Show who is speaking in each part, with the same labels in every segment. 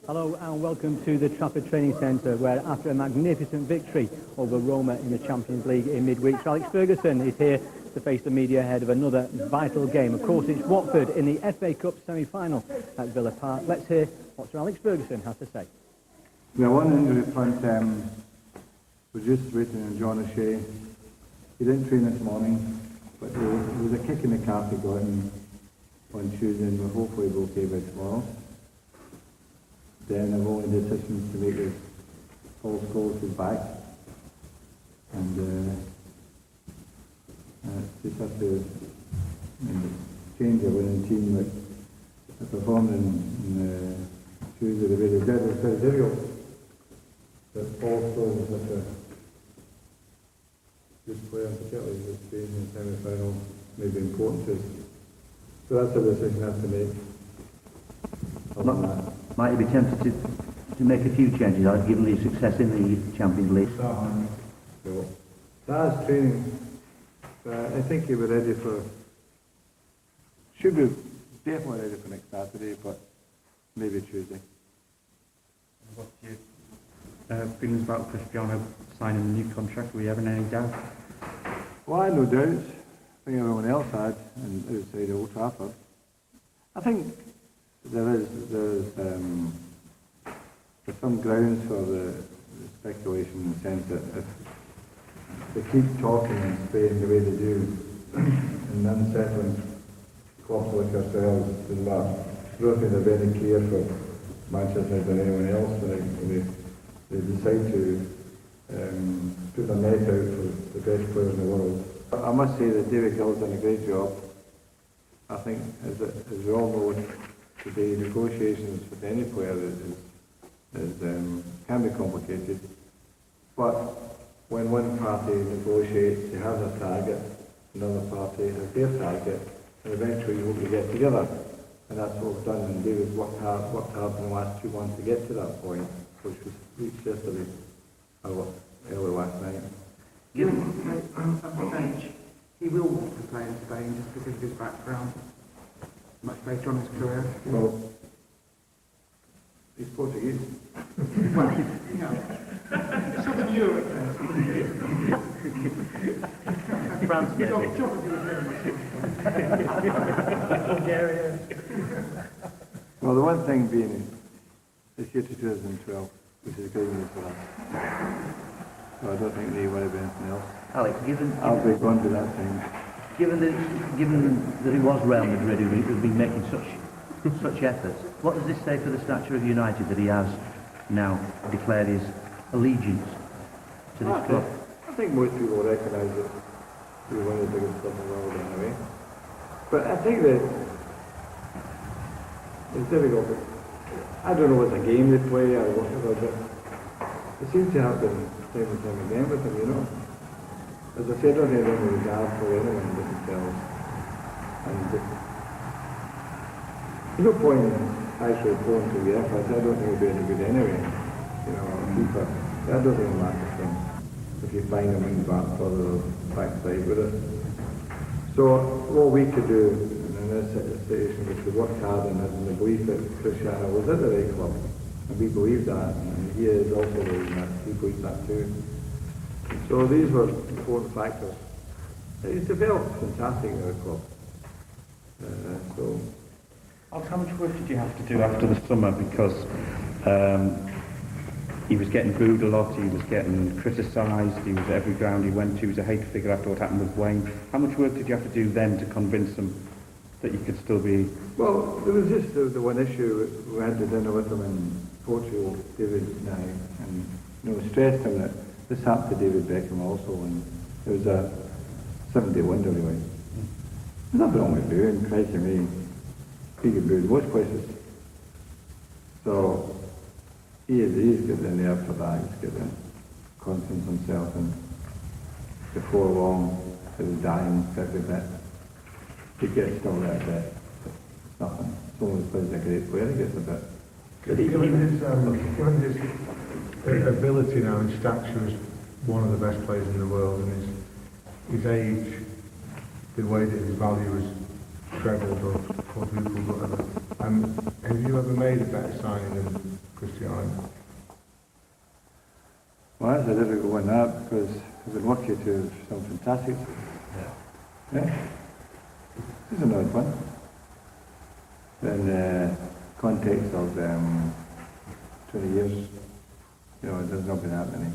Speaker 1: Hello and welcome to the Trafford Training Centre, where after a magnificent victory over Roma in the Champions League in midweek, Alex Ferguson is here to face the media ahead of another vital game. Of course, it's Watford in the FA Cup semi-final at Villa Park. Let's hear what Sir Alex Ferguson has to say.
Speaker 2: Yeah, one injury front was just waiting on John O'Shea. He didn't train this morning, but there was a kick in the calf he got on Tuesday, and we'll hopefully be okay by tomorrow. Then I've only decisions to make with Paul Scholes is back, and just have to change a winning team that performed in Tuesday. The way they did was very difficult. But Paul Scholes is such a good player, particularly with Spain in the semi-final, may be important to us. So that's a decision I have to make.
Speaker 3: Might you be tempted to make a few changes, given the success in the Champions League?
Speaker 2: So that's training. I think he'll be ready for. Should be definitely ready for next Saturday, but maybe Tuesday.
Speaker 4: What's your feelings about Cristiano signing a new contract? Were you having any doubt?
Speaker 2: Well, I had no doubts. I think everyone else had, and outside Old Trafford. I think there's some grounds for the speculation in the sense that if they keep talking in Spain the way they do, and unsettling clubs like ourselves, and that, I don't think they're very clear for Manchester than anyone else when they decide to put their net out for the best players in the world. I must say that David Gill's done a great job. I think, as we all know today, negotiations with any player can be complicated. But when one party negotiates, they have a target, another party has their target, and eventually you hope to get together. And that's what we've done, and David's worked hard in the last 2 months to get to that point, which was reached yesterday, or early last night.
Speaker 5: Given at what age he will want to play in Spain just because of his background, much later on in his career?
Speaker 2: Well, he's Portuguese.
Speaker 5: Well, you know, Southern Europe.
Speaker 1: France,
Speaker 5: You've got geography with Bulgaria.
Speaker 2: Well, the one thing being this year to 2012, which is great news for us. So I don't think they worry about anything else.
Speaker 3: Alex,
Speaker 2: I'll be gone to that time.
Speaker 3: given that it was Real Madrid who has been making such efforts, what does this say for the stature of United that he has now declared his allegiance to this club?
Speaker 2: I think most people recognise that we're one of the biggest clubs in the world anyway. But I think that it's difficult. I don't know what's a game they play or whatever, but it seems to happen time and time again with them, you know. As I said, I don't think any regard for anyone but themselves. And there's no point in actually going to the effort. I don't think it'll be any good anyway. You know, keeper. I don't think it'll matter for him if you find him in the back further or backside with it. So what we could do in this situation was to work hard on it in the belief that Cristiano was at the right club. And we believe that, and he is also believing that. He believes that too. So these were important factors. He's developed fantastic in our club.
Speaker 4: How much work did you have to do after the summer? Because he was getting booed a lot, he was getting criticised, he was at every ground he went to, he was a hate figure after what happened with Wayne. How much work did you have to do then to convince him that you could still be...
Speaker 2: Well, there was just the one issue. We had to dinner with him in Portugal, David and I, and stressed him that this happened to David Beckham also, and it was a 7-day window anyway. There's nothing wrong with booing, crikey me. He get booed in most places. So he's got the nerve for that, he's got the confidence himself, and before long he was dying every bit. He gets still that bit. It's nothing. Someone who plays a great player, he gets a bit.
Speaker 6: Given his ability now and stature as one of the best players in the world, and his age, the way that his value has trebled or quadrupled, whatever. Have you ever made a better signing than Cristiano?
Speaker 2: Well, that's a difficult one, that, because I've been lucky to have some fantastic. Yeah. This is an odd one. In the context of 20 years, you know, there's not been that many.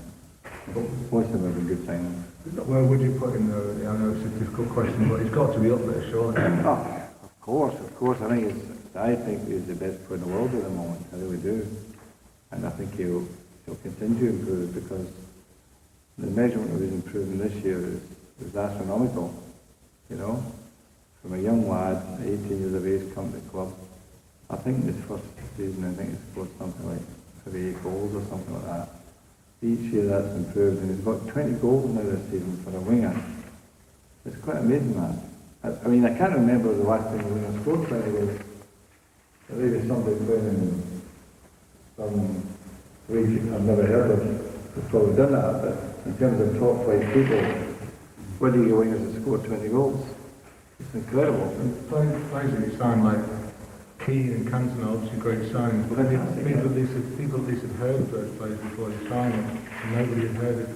Speaker 2: Most of them have been good signings.
Speaker 6: Where would you put him though? I know it's a difficult question, but he's got to be up there, surely.
Speaker 2: Oh, of course. I think he's the best player in the world at the moment. I really do. And I think he'll continue to improve because the measurement of his improvement this year is astronomical. You know, from a young lad, 18 years of age, come to the club. I think this first season, he scored something like 38 goals or something like that. Each year that's improved, and he's got 20 goals now this season for a winger. It's quite amazing, that. I mean, I can't remember the last time a winger scored 20 goals. Maybe somebody playing in some league I've never heard of has probably done that, but in terms of top 5 people, where do you get wingers that score 20 goals? It's incredible.
Speaker 6: Players that you sign like Keane and Cantona, obviously great signings, but people at least had heard of those players before they signed them, and nobody had heard it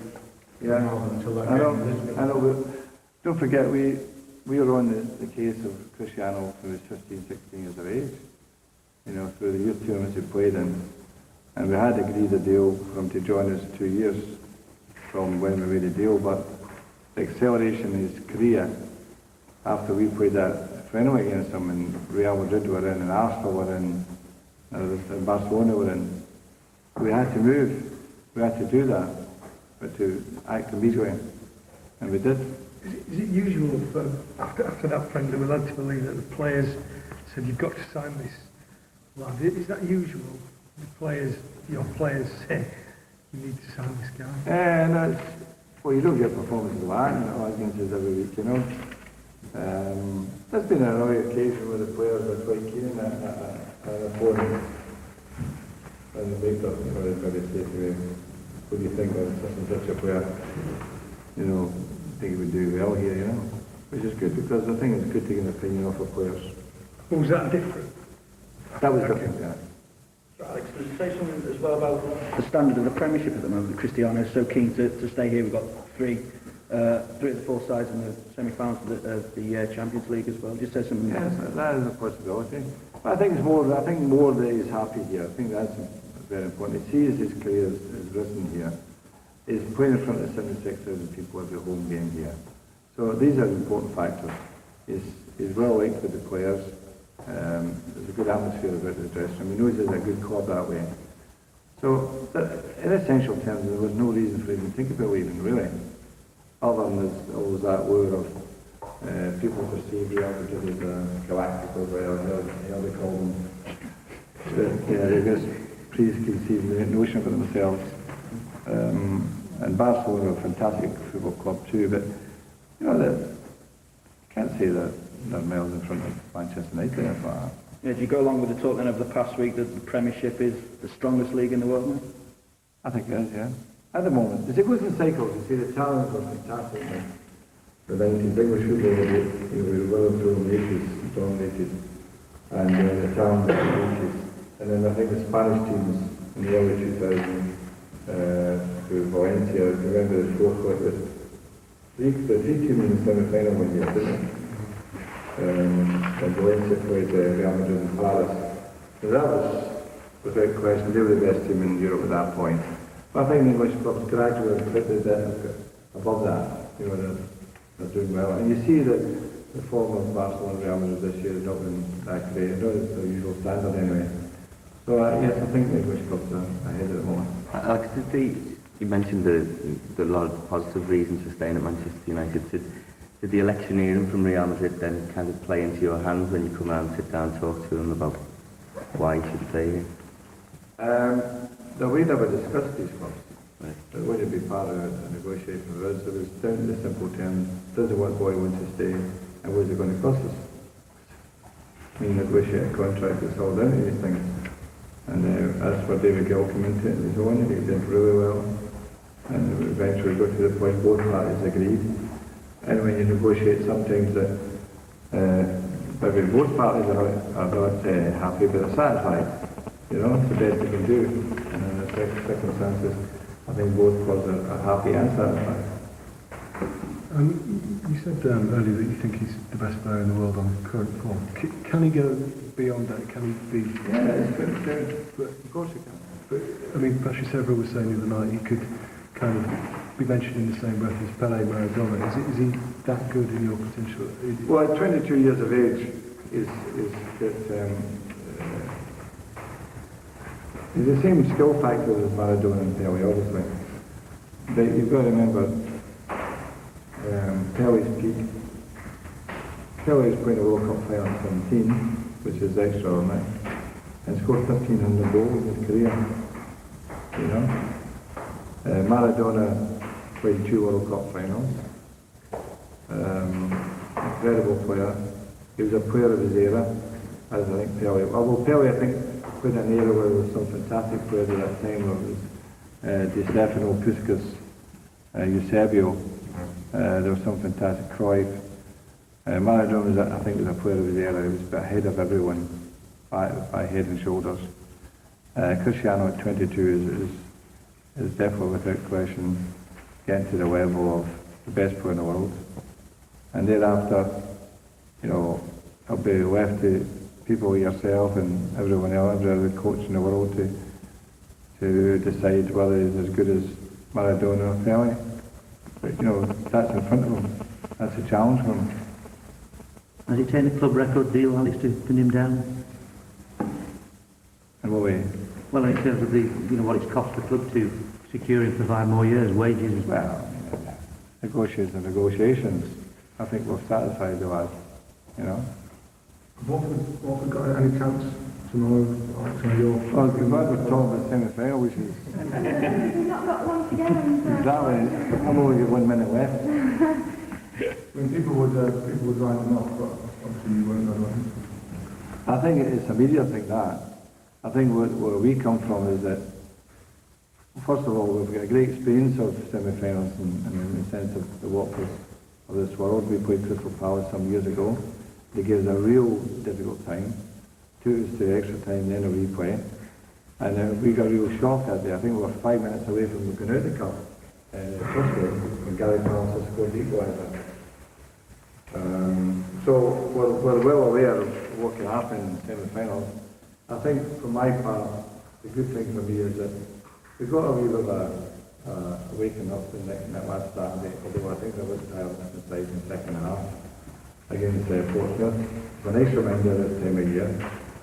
Speaker 6: until that game in Lisbon.
Speaker 2: I know, but don't forget, we were on the case of Cristiano when he was 15, 16 years of age, you know, through the youth tournaments he played in, and we had agreed a deal for him to join us 2 years from when we made a deal, but the acceleration in his career after we played that friendly against him, and Real Madrid were in, and Arsenal were in, and Barcelona were in, we had to move. We had to do that, but to act immediately, and we did.
Speaker 7: Is it usual for, after that friendly we led to believe that the players said, you've got to sign this lad? Is that usual? The players, your players say, you need to sign this guy?
Speaker 2: No, well, you don't get performance of that against us every week, you know. There's been an early occasion where the players were quite keen at a point, and the makeup everybody say to me, what do you think of such and such a player? You know, I think he would do well here, you know, which is good because I think it's good to get an opinion off of players.
Speaker 7: Was that different?
Speaker 2: That was different, yeah.
Speaker 3: Alex, does it say something as well about the standard of the Premiership at the moment? Cristiano is so keen to stay here. We've got three of the 4 sides in the semi-finals of the Champions League as well. Just say something.
Speaker 2: Yes, that is a possibility. But I think it's more. I think more that he's happy here. I think that's very important. He sees his career has risen here. He's playing in front of 76,000 people every home game here. So these are important factors. He's well liked with the players. There's a good atmosphere about the dressing room. He knows there's a good club that way. So, in essential terms, there was no reason for him to think about leaving, really. Other than there's always that lure of people perceive Real Madrid as a galactic over how they call them. They just preconceived notion about themselves. And Barcelona are a fantastic football club too, but you know that you can't say that they're miles in front of Manchester United.
Speaker 3: Yeah, do you go along with the talk then of the past week that the Premiership is the strongest league in the world now?
Speaker 2: I think it is, yeah. At the moment, as it goes in cycles, you see the talents are fantastic. The 90s English football, we were well through the 80s, dominated, and the talent of the 80s. And then I think the Spanish teams in the early 2000s, through Valencia, remember the fourth quarter, the 3 teams in the semi-final one year, didn't they? And Valencia played Real Madrid in Paris. So that was, without question, they were the best team in Europe at that point. But I think the English clubs gradually quickly above that. You know, they're doing well. And you see that the form of Barcelona and Real Madrid this year has not been that great. Not the usual standard anyway. So yes, I think the English clubs are ahead at the moment.
Speaker 8: Alex, you mentioned the lot of positive reasons for staying at Manchester United. Did the electioneering from Real Madrid then kind of play into your hands when you come out and sit down and talk to them about why you should stay here?
Speaker 2: No, we never discussed these clubs.
Speaker 8: Right.
Speaker 2: It wouldn't be part of a negotiation for us. It was down to the simple terms, does the one boy want to stay, and what is it going to cost us? We negotiate a contract that's all down to these things. And that's where David Gill came into it. He's on, he did really well. And eventually got to the point both parties agreed. And when you negotiate, sometimes that maybe both parties are not happy, but they're satisfied. You know, it's the best they can do. And in the circumstances, I think both clubs are happy and satisfied.
Speaker 6: You said earlier that you think he's the best player in the world on current form. Can he go beyond that? Can he be...
Speaker 2: Yeah, it's good. But of course he can.
Speaker 6: But, I mean, Patrick Severo was saying the other night he could kind of be mentioned in the same breath as Pelé, Maradona. Is he that good in your potential?
Speaker 2: Well, at 22 years of age, he's the same skill factor as Maradona and Pelé, obviously. But you've got to remember Pelé's peak. Pelé is playing a World Cup final at 17, which is extraordinary, and scored 1,500 goals in his career. You know, Maradona played 2 World Cup finals. Incredible player. He was a player of his era, as I think Pelé. Although Pelé, I think, played in an era where there was some fantastic players at that time. There was Di Stefano, Puskas, Eusebio. There was some fantastic Cruyff. Maradona was, I think, was a player of his era. He was ahead of everyone by head and shoulders. Cristiano at 22 is definitely without question getting to the level of the best player in the world. And thereafter, you know, it'll be left to people like yourself and everyone else, every other coach in the world to decide whether he's as good as Maradona or Pelé. But, you know, that's in front of him. That's a challenge for him.
Speaker 3: Has it taken a club record deal, Alex, to pin him down?
Speaker 2: In what way?
Speaker 3: Well, in terms of the, you know, what it's cost the club to secure him for 5 more years, wages.
Speaker 2: Well, negotiations. I think we're satisfied with that, you know.
Speaker 6: What got any chance tomorrow?
Speaker 2: Well, we've got to talk about semi-final, which is...
Speaker 9: We've not got long to go.
Speaker 2: Exactly. I've only got 1 minute left.
Speaker 6: When people would write them off, but obviously you weren't that way.
Speaker 2: I think it's a media thing, that. I think where we come from is that, first of all, we've got a great experience of semi-finals in the sense of the Watfords of this world. We played Crystal Palace some years ago. They gave us a real difficult time. Took us to extra time, then a replay. And we got a real shock that day. I think we were 5 minutes away from going out the cup. First game, when Gary Francis scored the equaliser. So we're well aware of what can happen in semi-finals. I think, for my part, the good thing for me is that we've got a wee bit of a waking up in that last Saturday, although I think there was tiredness inside in the second half against Portsmouth. It's a nice reminder at this time of year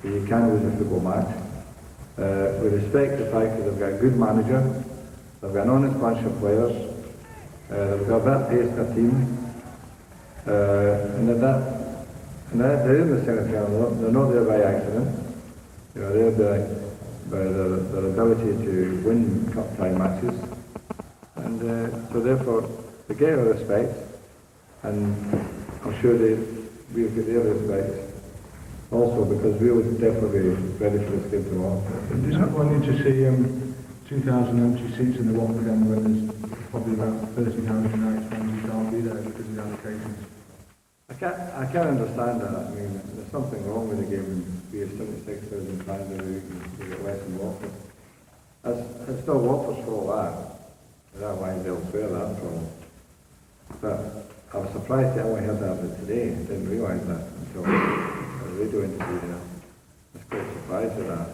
Speaker 2: that you can lose a football match. We respect the fact that they've got a good manager, they've got an honest bunch of players, they've got a bit of pace in their team, and they're in the semi-final. They're not there by accident. You know, they're there by their ability to win cup tie matches, and so therefore they get our respect, and I'm sure we'll get their respect also, because we would definitely be ready for this game tomorrow.
Speaker 6: Disappointing to see 2,000 empty seats in the Watford end when there's probably about 30,000 United fans who can't be there because of the allocations.
Speaker 2: I can't understand that. I mean, there's something wrong with the game when we have 76,000 fans and we get less than Watford. It's still Watford's fault, that line's elsewhere, that problem. But I was surprised I only heard that today. I didn't realise that until the radio interview there. I was quite surprised at that.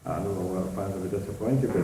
Speaker 2: I don't know what fans will be disappointed with that.